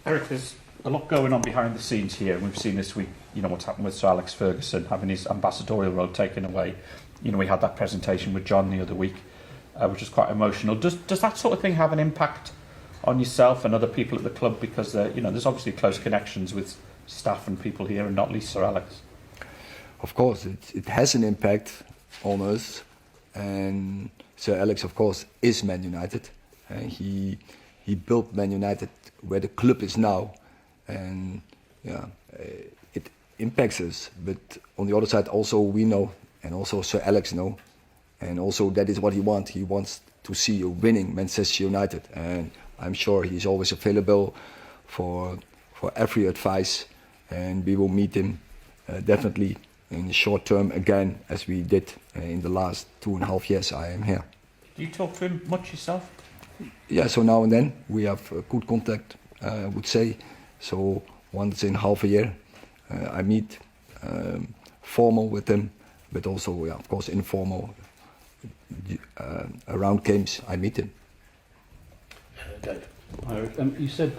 Erik, there's a lot going on behind the scenes here. We've seen this week, what's happened with Sir Alex Ferguson having his ambassadorial role taken away. We had that presentation with John the other week, which was quite emotional. Does that sort of thing have an impact on yourself and other people at the club? Because there's obviously close connections with staff and people here, and not least Sir Alex. Of course, it has an impact on us, and Sir Alex, of course, is Man United. He built Man United where the club is now, and it impacts us. But on the other side, also we know, and also Sir Alex know, and also that is what he wants. He wants to see a winning Manchester United, and I'm sure he's always available for every advice, and we will meet him definitely in the short term again, as we did in the last 2.5 years I am here. Do you talk to him much yourself? Yeah, so now and then we have good contact, I would say. So once in half a year I meet formal with him, but also, of course, informal. Around games I meet him. You said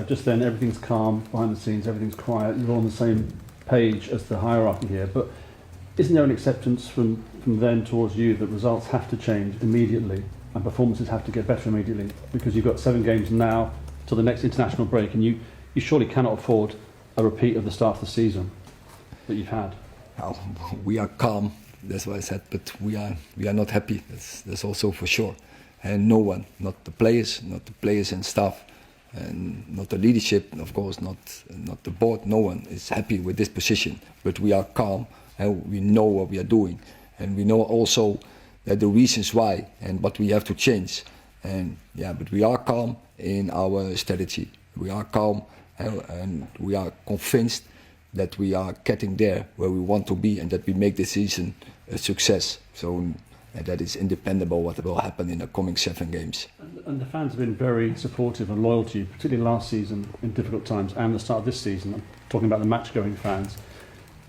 just then everything's calm behind the scenes, everything's quiet, you're all on the same page as the hierarchy here, but isn't there an acceptance from them towards you that results have to change immediately and performances have to get better immediately, because you've got 7 games now till the next international break, and you surely cannot afford a repeat of the start of the season that you've had? We are calm, that's what I said, but we are not happy, that's also for sure. And no one, not the players and staff, and not the leadership, of course, not the board, no one is happy with this position. But we are calm, and we know what we are doing, and we know also that the reasons why and what we have to change. And but we are calm in our strategy. We are calm, and we are convinced that we are getting there where we want to be, and that we make this season a success. So that is independent of what will happen in the coming 7 games. And the fans have been very supportive and loyal to you, particularly last season in difficult times and the start of this season. I'm talking about the match-going fans.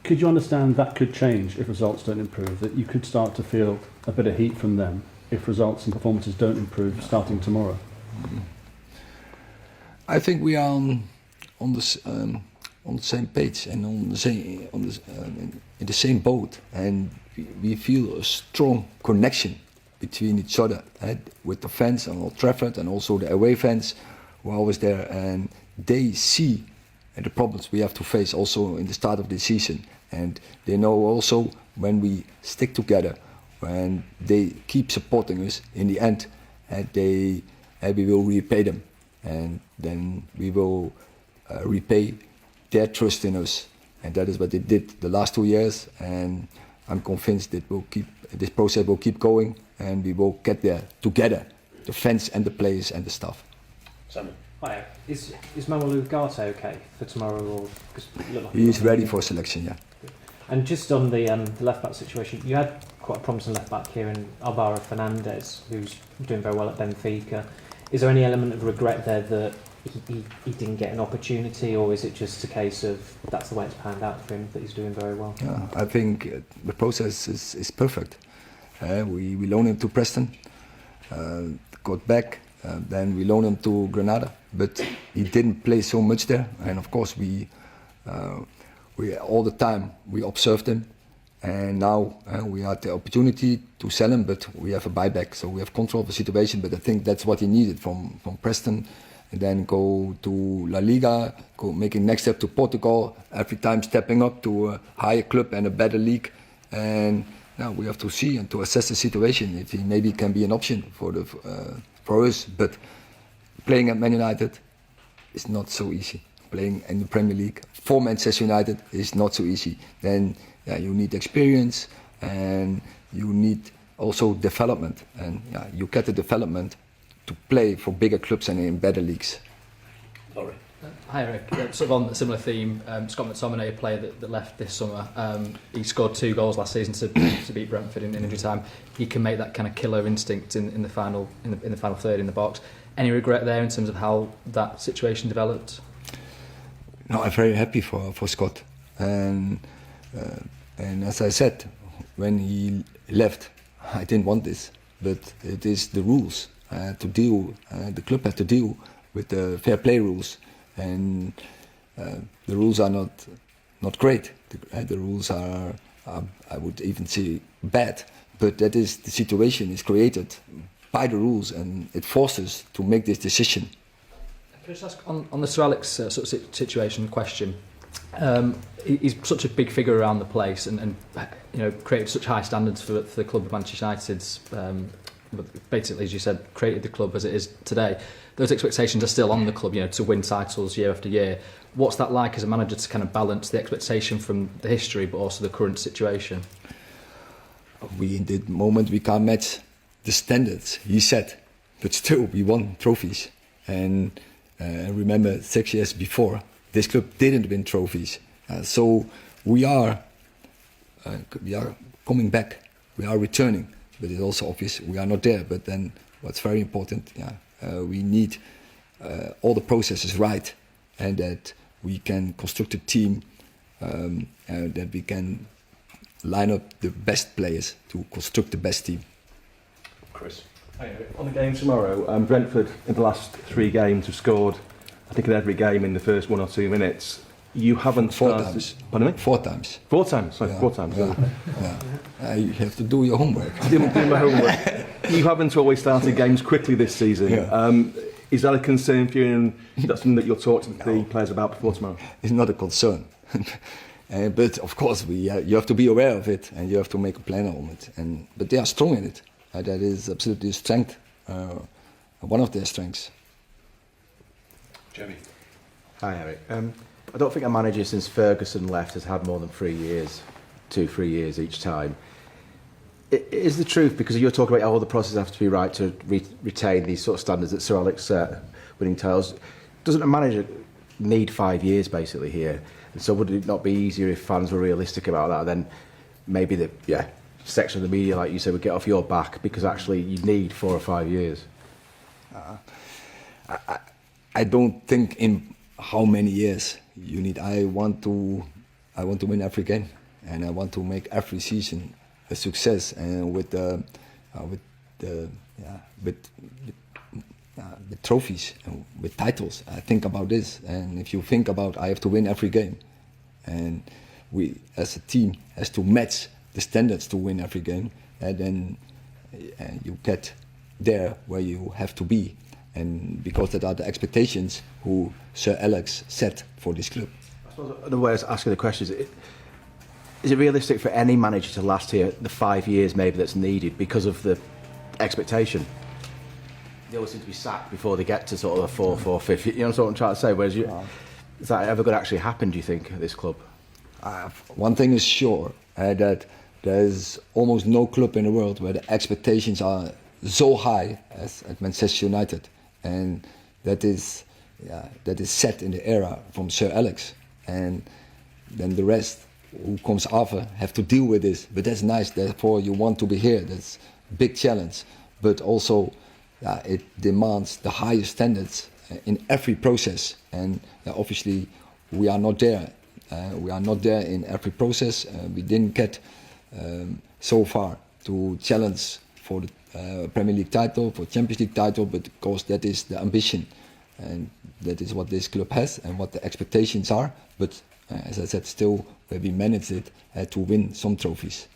Could you understand that could change if results don't improve, that you could start to feel a bit of heat from them if results and performances don't improve starting tomorrow? I think we are on the same page and in the same boat, and we feel a strong connection between each other, with the fans on Old Trafford and also the away fans who are always there, and they see the problems we have to face also in the start of the season, and they know also when we stick together, when they keep supporting us in the end, and we will repay them, and then we will repay their trust in us, and that is what they did the last 2 years, and I'm convinced that this process will keep going, and we will get there together, the fans and the players and the staff. Simon. Hi, is Manuel Ugarte okay for tomorrow? Or he is ready for selection, yeah. And just on the left back situation, you had quite a promising left back here in Alvaro Fernandez, who's doing very well at Benfica. Is there any element of regret there that he didn't get an opportunity, or is it just a case of that's the way it's panned out for him, that he's doing very well? Yeah, I think the process is perfect. We loaned him to Preston, got back, then we loaned him to Granada, but he didn't play so much there, and of course we all the time we observed him, and now we had the opportunity to sell him, but we have a buyback, so we have control of the situation. But I think that's what he needed from Preston, and then go to La Liga, making next step to Portugal, every time stepping up to a higher club and a better league. And now we have to see and to assess the situation if he maybe can be an option for us. But playing at Man United is not so easy. Playing in the Premier League for Manchester United is not so easy. Then you need experience, and you need also development, and you get the development to play for bigger clubs and in better leagues. Laurie. Hi Erik, sort of on a similar theme, Scott McTominay, a player that left this summer, he scored 2 goals last season to beat Brentford in injury time. He can make that kind of killer instinct in the final third in the box. Any regret there in terms of how that situation developed? No, I'm very happy for Scott, and as I said, when he left, I didn't want this, but it is the rules to deal. The club had to deal with the fair play rules, and the rules are not great. The rules are, I would even say, bad. But that is the situation is created by the rules, and it forces us to make this decision. Can I just ask on the Sir Alex sort of situation question? He's such a big figure around the place, and created such high standards for the club of Manchester United's. But basically, as you said, created the club as it is today. Those expectations are still on the club, to win titles year after year. What's that like as a manager to kind of balance the expectation from the history, but also the current situation? In the moment we can't match the standards he set, but still we won trophies. And remember, 6 years before, this club didn't win trophies. So we are coming back, we are returning. But it's also obvious we are not there. But then what's very important, we need all the processes right, and that we can construct a team, and that we can line up the best players to construct the best team. Chris. On the game tomorrow, Brentford in the last 3 games have scored, I think, in every game in the first 1 or 2 minutes. You haven't Four started... times. Pardon me? 4 times. 4 times, sorry, Yeah. 4 times. Yeah. You have to do your homework. Doing my homework. You haven't always started games quickly this season. Yeah. Is that a concern for you, and that's something that you'll talk to the players about before tomorrow? It's not a concern. But of course, you have to be aware of it, and you have to make a plan on it. But they are strong in it. That is absolutely a strength, one of their strengths. Jamie. Hi, Erik. I don't think a manager since Ferguson left has had more than 3 years, 2-3 years each time. Is the truth, because you're talking about all the processes have to be right to retain these sort of standards that Sir Alex set, winning titles, doesn't a manager need 5 years basically here? And so would it not be easier if fans were realistic about that? Then maybe the section of the media, like you said, would get off your back, because actually you need 4 or 5 years. I don't think in how many years you need. I want to win every game, and I want to make every season a success. And with trophies and with titles, I think about this. And if you think about, I have to win every game, and we as a team has to match the standards to win every game, and then you get there where you have to be. And because that are the expectations who Sir Alex set for this club. I suppose another way of asking the question is it realistic for any manager to last here the 5 years maybe that's needed because of the expectation? They always seem to be sacked before they get to sort of a 4th or 5th. You know what I'm trying to say? Whereas is that ever going to actually happen, do you think, at this club? One thing is sure, that there's almost no club in the world where the expectations are so high as at Manchester United. And that is set in the era from Sir Alex, and then the rest who comes after have to deal with this. But that's nice. Therefore, you want to be here. That's a big challenge. But also, it demands the highest standards in every process. And obviously, we are not there. We are not there in every process. We didn't get so far to challenge for the Premier League title, for Champions League title, but of course that is the ambition, and that is what this club has and what the expectations are. But as I said, still we managed it to win some trophies.